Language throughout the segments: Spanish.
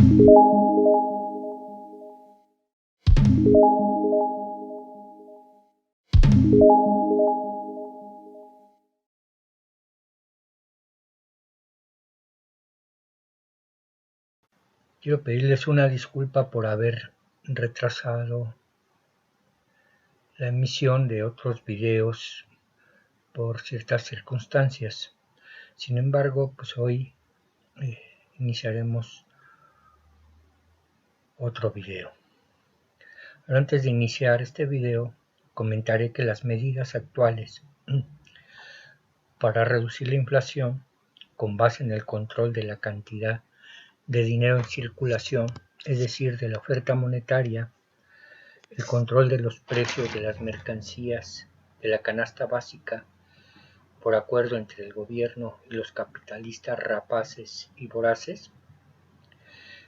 Quiero pedirles una disculpa por haber retrasado la emisión de otros videos por ciertas circunstancias. Sin embargo, pues hoy iniciaremos otro video. Pero antes de iniciar este video, comentaré que las medidas actuales para reducir la inflación, con base en el control de la cantidad de dinero en circulación, es decir, de la oferta monetaria, el control de los precios de las mercancías de la canasta básica, por acuerdo entre el gobierno y los capitalistas rapaces y voraces,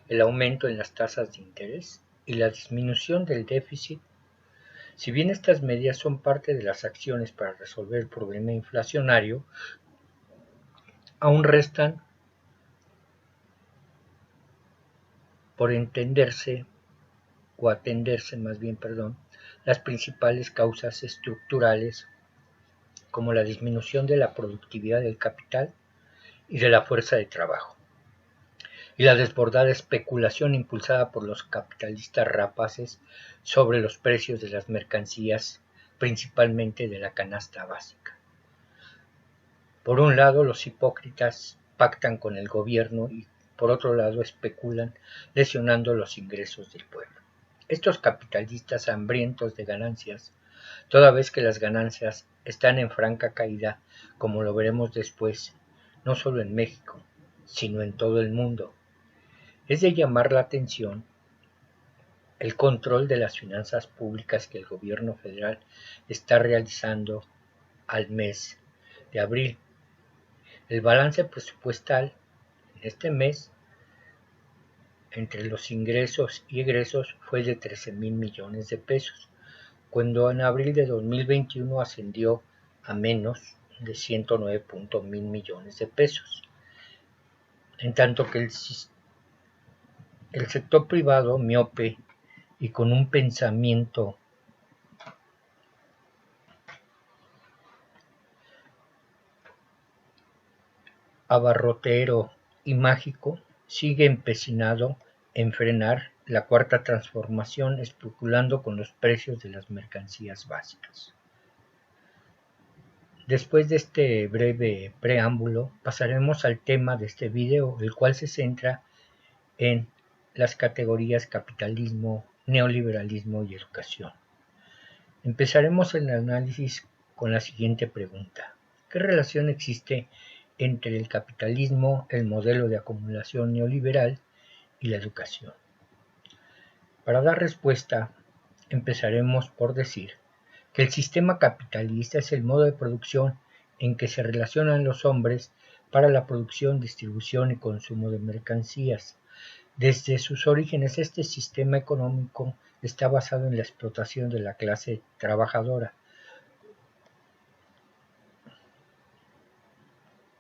el aumento en las tasas de interés y la disminución del déficit. Si bien estas medidas son parte de las acciones para resolver el problema inflacionario, aún restan por atenderse las principales causas estructurales, como la disminución de la productividad del capital y de la fuerza de trabajo, y la desbordada especulación impulsada por los capitalistas rapaces sobre los precios de las mercancías, principalmente de la canasta básica. Por un lado, los hipócritas pactan con el gobierno y por otro lado especulan lesionando los ingresos del pueblo. Estos capitalistas hambrientos de ganancias, toda vez que las ganancias están en franca caída, como lo veremos después, no solo en México, sino en todo el mundo. Es de llamar la atención el control de las finanzas públicas que el gobierno federal está realizando al mes de abril. El balance presupuestal en este mes entre los ingresos y egresos fue de 13,000 millones de pesos, cuando en abril de 2021 ascendió a menos de 109,000 millones de pesos, en tanto que el sector privado, miope y con un pensamiento abarrotero y mágico, sigue empecinado en frenar la cuarta transformación, especulando con los precios de las mercancías básicas. Después de este breve preámbulo, pasaremos al tema de este video, el cual se centra en las categorías capitalismo, neoliberalismo y educación. Empezaremos el análisis con la siguiente pregunta: ¿qué relación existe entre el capitalismo, el modelo de acumulación neoliberal y la educación? Para dar respuesta, empezaremos por decir que el sistema capitalista es el modo de producción en que se relacionan los hombres para la producción, distribución y consumo de mercancías. Desde sus orígenes, este sistema económico está basado en la explotación de la clase trabajadora,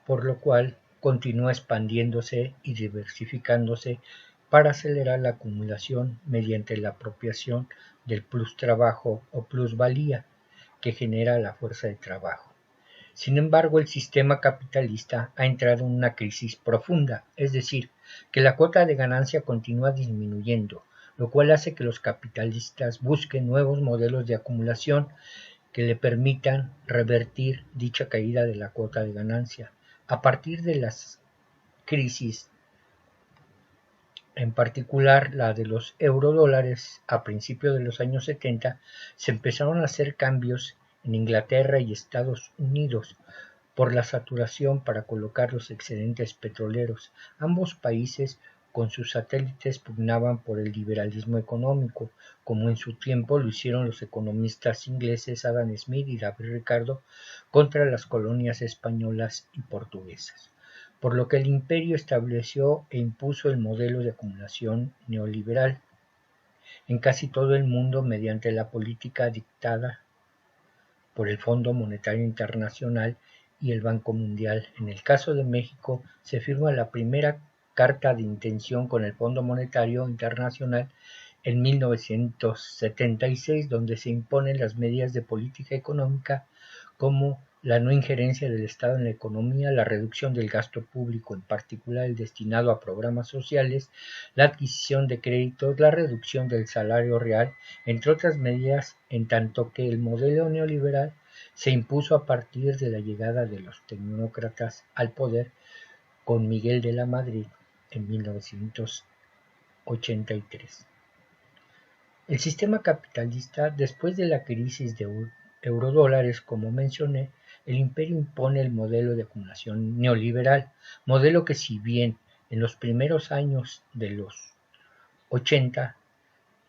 por lo cual continúa expandiéndose y diversificándose para acelerar la acumulación mediante la apropiación del plus-trabajo o plusvalía que genera la fuerza de trabajo. Sin embargo, el sistema capitalista ha entrado en una crisis profunda, es decir, que la cuota de ganancia continúa disminuyendo, lo cual hace que los capitalistas busquen nuevos modelos de acumulación que le permitan revertir dicha caída de la cuota de ganancia. A partir de las crisis, en particular la de los eurodólares a principios de los años 70, se empezaron a hacer cambios en Inglaterra y Estados Unidos por la saturación para colocar los excedentes petroleros. Ambos países con sus satélites pugnaban por el liberalismo económico, como en su tiempo lo hicieron los economistas ingleses Adam Smith y David Ricardo contra las colonias españolas y portuguesas, por lo que el imperio estableció e impuso el modelo de acumulación neoliberal en casi todo el mundo mediante la política dictada por el Fondo Monetario Internacional y el Banco Mundial. En el caso de México, se firma la primera carta de intención con el Fondo Monetario Internacional en 1976, donde se imponen las medidas de política económica como la no injerencia del Estado en la economía, la reducción del gasto público, en particular el destinado a programas sociales, la adquisición de créditos, la reducción del salario real, entre otras medidas, en tanto que el modelo neoliberal se impuso a partir de la llegada de los tecnócratas al poder con Miguel de la Madrid en 1983. El sistema capitalista, después de la crisis de eurodólares, como mencioné, el imperio impone el modelo de acumulación neoliberal, modelo que si bien en los primeros años de los 80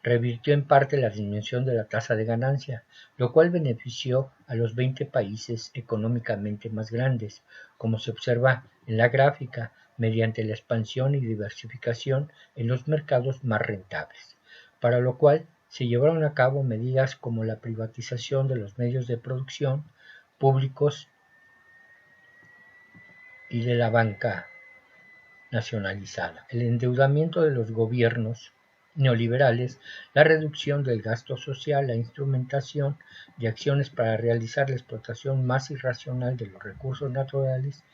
revirtió en parte la disminución de la tasa de ganancia, lo cual benefició a los 20 países económicamente más grandes, como se observa en la gráfica, mediante la expansión y diversificación en los mercados más rentables, para lo cual se llevaron a cabo medidas como la privatización de los medios de producción públicos y de la banca nacionalizada, el endeudamiento de los gobiernos neoliberales, la reducción del gasto social, la instrumentación de acciones para realizar la explotación más irracional de los recursos naturales,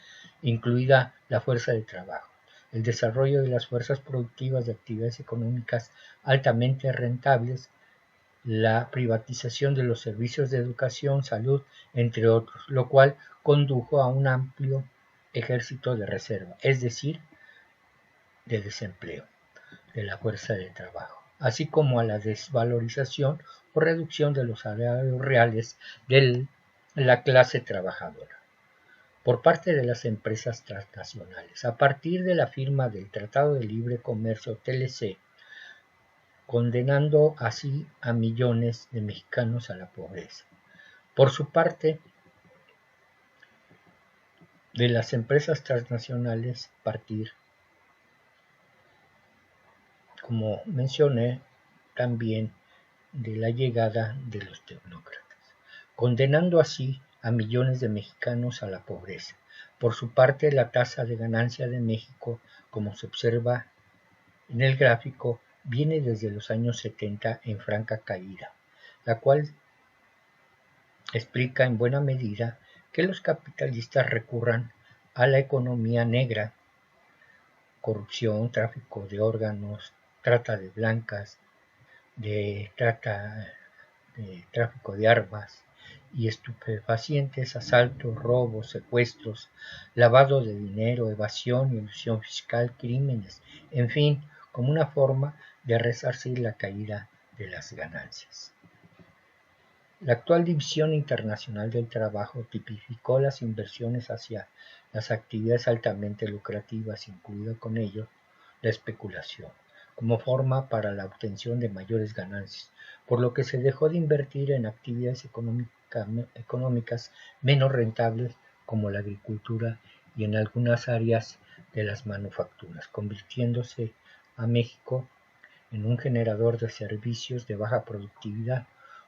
incluida la fuerza de trabajo, el desarrollo de las fuerzas productivas de actividades económicas altamente rentables, la privatización de los servicios de educación, salud, entre otros, lo cual condujo a un amplio ejército de reserva, es decir, de desempleo de la fuerza de trabajo, así como a la desvalorización o reducción de los salarios reales de la clase trabajadora por parte de las empresas transnacionales. A partir de la firma del Tratado de Libre Comercio TLC, condenando así a millones de mexicanos a la pobreza. Por su parte, de las empresas transnacionales partir, como mencioné, también de la llegada de los tecnócratas, condenando así a millones de mexicanos a la pobreza. Por su parte, la tasa de ganancia de México, como se observa en el gráfico, viene desde los años 70 en franca caída, la cual explica en buena medida que los capitalistas recurran a la economía negra, corrupción, tráfico de órganos, trata de blancas, de tráfico de armas y estupefacientes, asaltos, robos, secuestros, lavado de dinero, evasión y elusión fiscal, crímenes, en fin, como una forma de resarcir la caída de las ganancias. La actual División Internacional del Trabajo tipificó las inversiones hacia las actividades altamente lucrativas, incluida con ello la especulación, como forma para la obtención de mayores ganancias, por lo que se dejó de invertir en actividades económicas menos rentables como la agricultura y en algunas áreas de las manufacturas, convirtiéndose a México en un generador de servicios de baja productividad.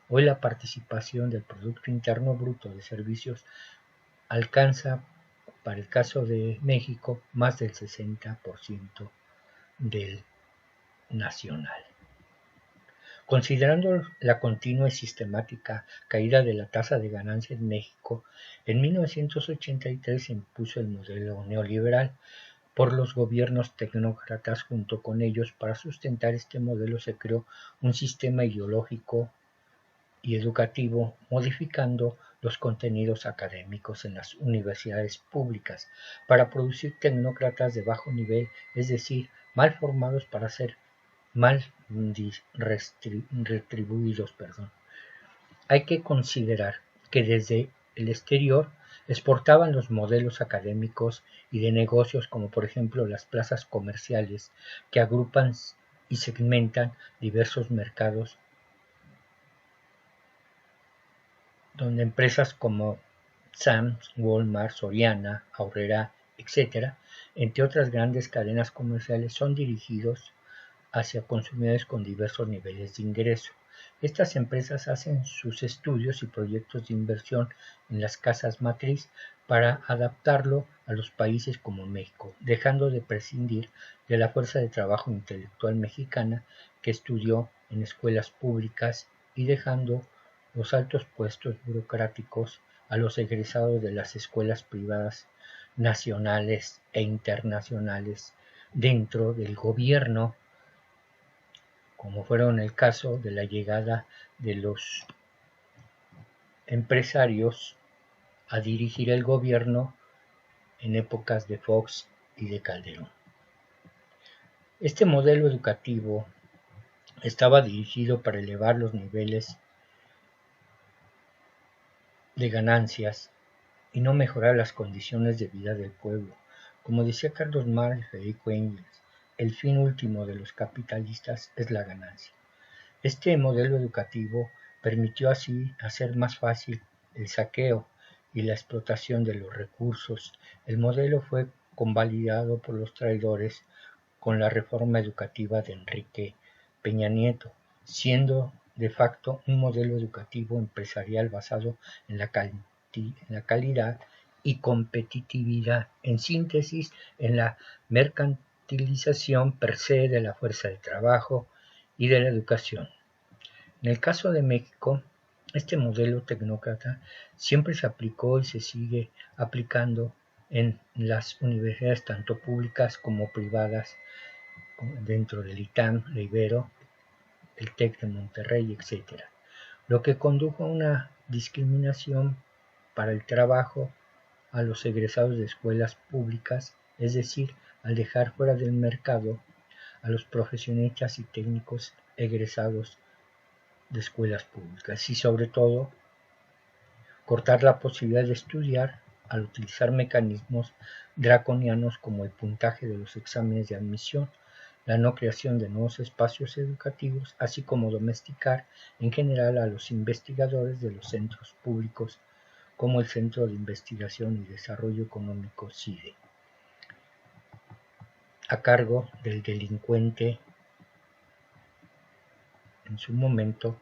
Hoy la participación del Producto Interno Bruto de servicios alcanza, para el caso de México, más del 60% del nacional. Considerando la continua y sistemática caída de la tasa de ganancia en México, en 1983 se impuso el modelo neoliberal por los gobiernos tecnócratas. Junto con ellos, para sustentar este modelo se creó un sistema ideológico y educativo, modificando los contenidos académicos en las universidades públicas para producir tecnócratas de bajo nivel, es decir, mal formados para ser mal retribuidos. Hay que considerar que desde el exterior exportaban los modelos académicos y de negocios, como por ejemplo las plazas comerciales, que agrupan y segmentan diversos mercados, donde empresas como Sam's, Walmart, Soriana, Aurrera, etc., entre otras grandes cadenas comerciales, son dirigidos hacia consumidores con diversos niveles de ingreso. Estas empresas hacen sus estudios y proyectos de inversión en las casas matriz para adaptarlo a los países como México, dejando de prescindir de la fuerza de trabajo intelectual mexicana que estudió en escuelas públicas y dejando los altos puestos burocráticos a los egresados de las escuelas privadas nacionales e internacionales dentro del gobierno, como fueron el caso de la llegada de los empresarios a dirigir el gobierno en épocas de Fox y de Calderón. Este modelo educativo estaba dirigido para elevar los niveles de ganancias y no mejorar las condiciones de vida del pueblo. Como decía Carlos Marx y Federico Engels, el fin último de los capitalistas es la ganancia. Este modelo educativo permitió así hacer más fácil el saqueo y la explotación de los recursos. El modelo fue convalidado por los traidores con la reforma educativa de Enrique Peña Nieto, siendo de facto un modelo educativo empresarial basado en la calidad y competitividad, en síntesis, en la mercantilización per se de la fuerza de trabajo y de la educación. En el caso de México, este modelo tecnócrata siempre se aplicó y se sigue aplicando en las universidades tanto públicas como privadas, dentro del ITAM, la Ibero, el TEC de Monterrey, etc., lo que condujo a una discriminación para el trabajo a los egresados de escuelas públicas, es decir, al dejar fuera del mercado a los profesionistas y técnicos egresados de escuelas públicas y sobre todo cortar la posibilidad de estudiar al utilizar mecanismos draconianos como el puntaje de los exámenes de admisión, la no creación de nuevos espacios educativos, así como domesticar en general a los investigadores de los centros públicos como el Centro de Investigación y Desarrollo Económico CIDE, a cargo del delincuente en su momento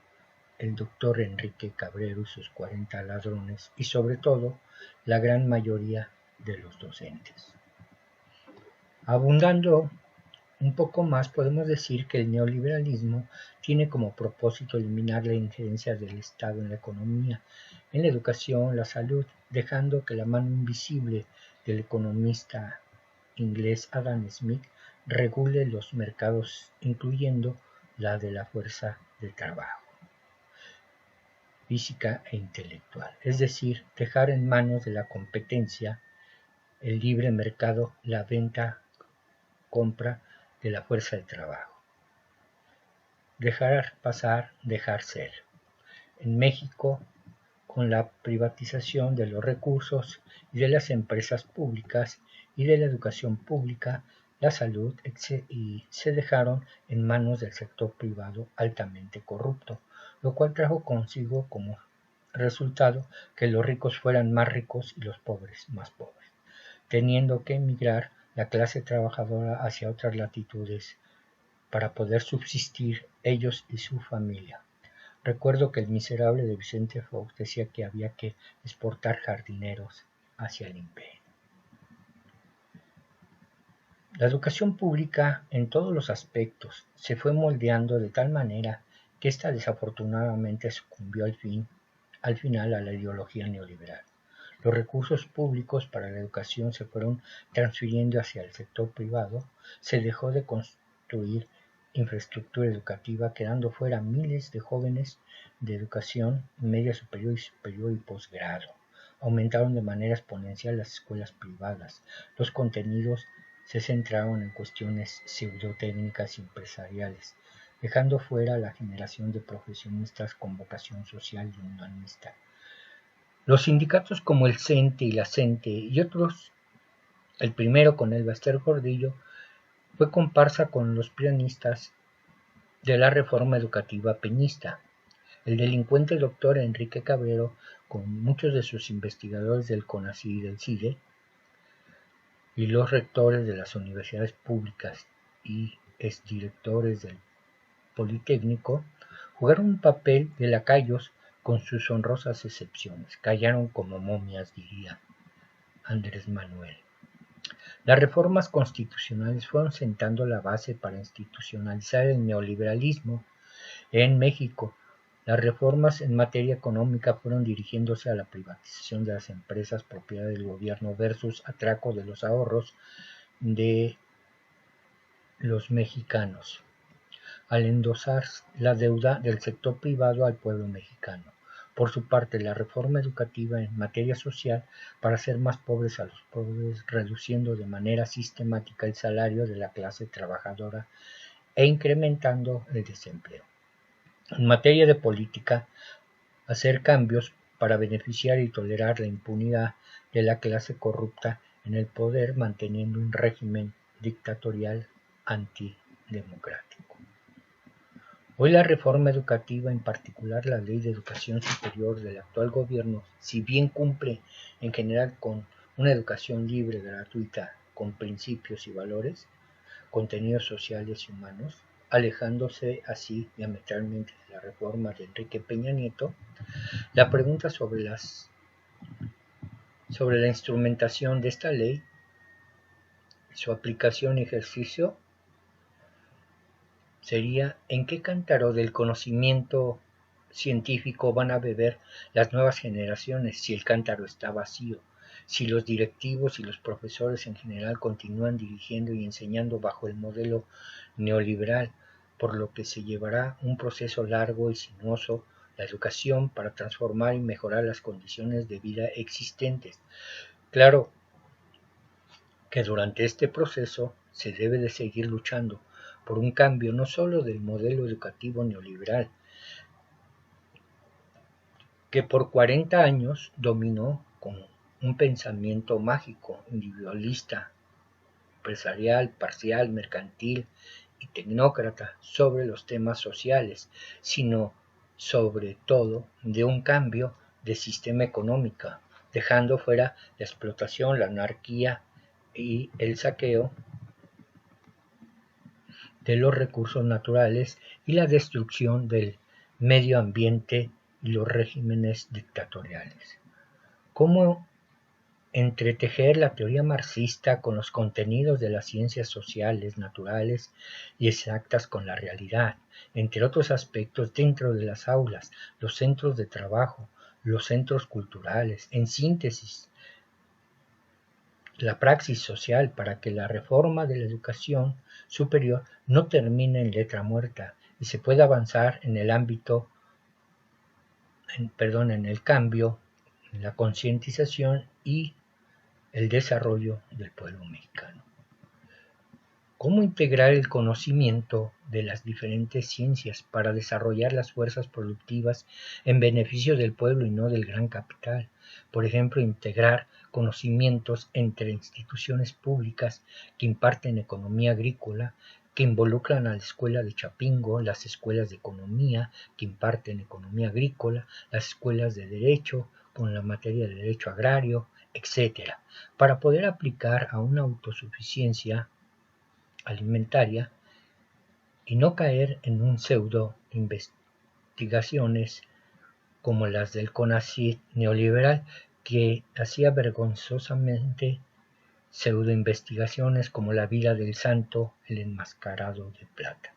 el doctor Enrique Cabrero y sus 40 ladrones y sobre todo la gran mayoría de los docentes. Abundando un poco más, podemos decir que el neoliberalismo tiene como propósito eliminar la injerencia del Estado en la economía, en la educación, la salud, dejando que la mano invisible del economista inglés Adam Smith regule los mercados, incluyendo la de la fuerza de trabajo física e intelectual, es decir, dejar en manos de la competencia, el libre mercado, la venta-compra de la fuerza de trabajo. Dejar pasar, dejar ser. En México, con la privatización de los recursos y de las empresas públicas y de la educación pública, la salud, y se dejaron en manos del sector privado altamente corrupto, lo cual trajo consigo como resultado que los ricos fueran más ricos y los pobres más pobres, teniendo que emigrar la clase trabajadora hacia otras latitudes para poder subsistir ellos y su familia. Recuerdo que el miserable de Vicente Fox decía que había que exportar jardineros hacia el imperio. La educación pública en todos los aspectos se fue moldeando de tal manera que ésta desafortunadamente sucumbió al final a la ideología neoliberal. Los recursos públicos para la educación se fueron transfiriendo hacia el sector privado, se dejó de construir infraestructura educativa, quedando fuera miles de jóvenes de educación media superior y posgrado. Aumentaron de manera exponencial las escuelas privadas. Los contenidos se centraron en cuestiones pseudotécnicas y empresariales, dejando fuera la generación de profesionistas con vocación social y humanista. Los sindicatos como el CENTE y la CENTE y otros, el primero con el Baster Gordillo, fue comparsa con los pianistas de la reforma educativa peñista. El delincuente doctor Enrique Cabrero, con muchos de sus investigadores del CONACYT y del CIDE, y los rectores de las universidades públicas y exdirectores del Politécnico, jugaron un papel de lacayos con sus honrosas excepciones. Callaron como momias, diría Andrés Manuel. Las reformas constitucionales fueron sentando la base para institucionalizar el neoliberalismo en México. Las reformas en materia económica fueron dirigiéndose a la privatización de las empresas propiedad del gobierno versus atraco de los ahorros de los mexicanos, al endosar la deuda del sector privado al pueblo mexicano. Por su parte, la reforma educativa en materia social para hacer más pobres a los pobres, reduciendo de manera sistemática el salario de la clase trabajadora e incrementando el desempleo. En materia de política, hacer cambios para beneficiar y tolerar la impunidad de la clase corrupta en el poder, manteniendo un régimen dictatorial antidemocrático. Hoy la reforma educativa, en particular la Ley de Educación Superior del actual gobierno, si bien cumple en general con una educación libre, gratuita, con principios y valores, contenidos sociales y humanos, alejándose así diametralmente de la reforma de Enrique Peña Nieto, la pregunta sobre la instrumentación de esta ley, su aplicación y ejercicio, sería ¿en qué cántaro del conocimiento científico van a beber las nuevas generaciones si el cántaro está vacío? Si los directivos y los profesores en general continúan dirigiendo y enseñando bajo el modelo neoliberal, por lo que se llevará un proceso largo y sinuoso la educación para transformar y mejorar las condiciones de vida existentes. Claro que durante este proceso se debe de seguir luchando por un cambio no solo del modelo educativo neoliberal, que por 40 años dominó con un pensamiento mágico, individualista, empresarial, parcial, mercantil y tecnócrata sobre los temas sociales, sino sobre todo de un cambio de sistema económico, dejando fuera la explotación, la anarquía y el saqueo de los recursos naturales y la destrucción del medio ambiente y los regímenes dictatoriales. ¿Cómo entretejer la teoría marxista con los contenidos de las ciencias sociales, naturales y exactas con la realidad, entre otros aspectos dentro de las aulas, los centros de trabajo, los centros culturales, en síntesis, la praxis social para que la reforma de la educación superior no termine en letra muerta y se pueda avanzar en el ámbito, en el cambio, en la concientización y el desarrollo del pueblo mexicano? ¿Cómo integrar el conocimiento de las diferentes ciencias para desarrollar las fuerzas productivas en beneficio del pueblo y no del gran capital? Por ejemplo, integrar conocimientos entre instituciones públicas que imparten economía agrícola, que involucran a la escuela de Chapingo, las escuelas de economía que imparten economía agrícola, las escuelas de derecho con la materia de derecho agrario, etcétera, para poder aplicar a una autosuficiencia alimentaria y no caer en un pseudo investigaciones como las del CONACYT neoliberal, que hacía vergonzosamente pseudo investigaciones como la vida del santo, el enmascarado de plata,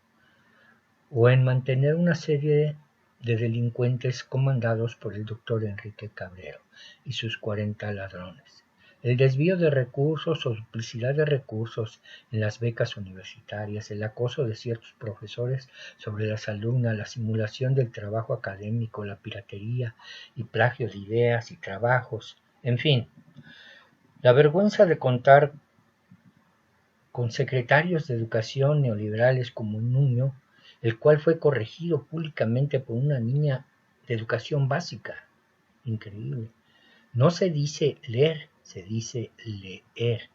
o en mantener una serie de delincuentes comandados por el doctor Enrique Cabrero y sus 40 ladrones. El desvío de recursos o duplicidad de recursos en las becas universitarias, el acoso de ciertos profesores sobre las alumnas, la simulación del trabajo académico, la piratería y plagio de ideas y trabajos, en fin, la vergüenza de contar con secretarios de educación neoliberales como Nuño, el cual fue corregido públicamente por una niña de educación básica. Increíble. No se dice leer, se dice leer.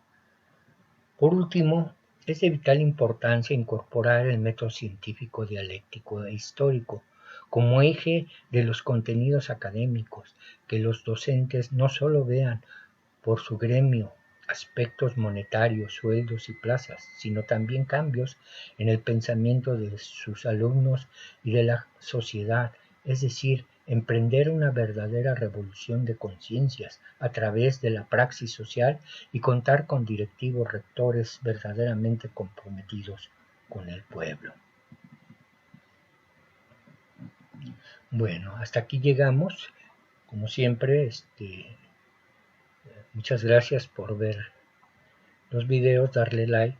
Por último, es de vital importancia incorporar el método científico dialéctico e histórico como eje de los contenidos académicos, que los docentes no solo vean por su gremio aspectos monetarios, sueldos y plazas, sino también cambios en el pensamiento de sus alumnos y de la sociedad, es decir, emprender una verdadera revolución de conciencias a través de la praxis social y contar con directivos rectores verdaderamente comprometidos con el pueblo. Bueno, hasta aquí llegamos. Como siempre, muchas gracias por ver los videos, darle like.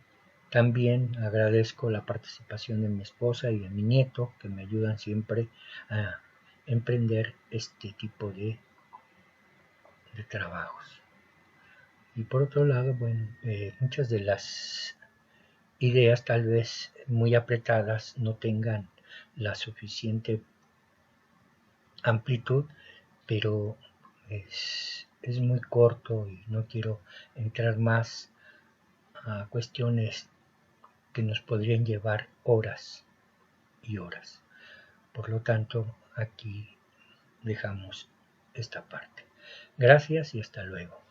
También agradezco la participación de mi esposa y de mi nieto, que me ayudan siempre a emprender este tipo de trabajos. Y por otro lado, bueno, muchas de las ideas tal vez muy apretadas no tengan la suficiente amplitud, pero es muy corto y no quiero entrar más a cuestiones que nos podrían llevar horas y horas. Por lo tanto, aquí dejamos esta parte. Gracias y hasta luego.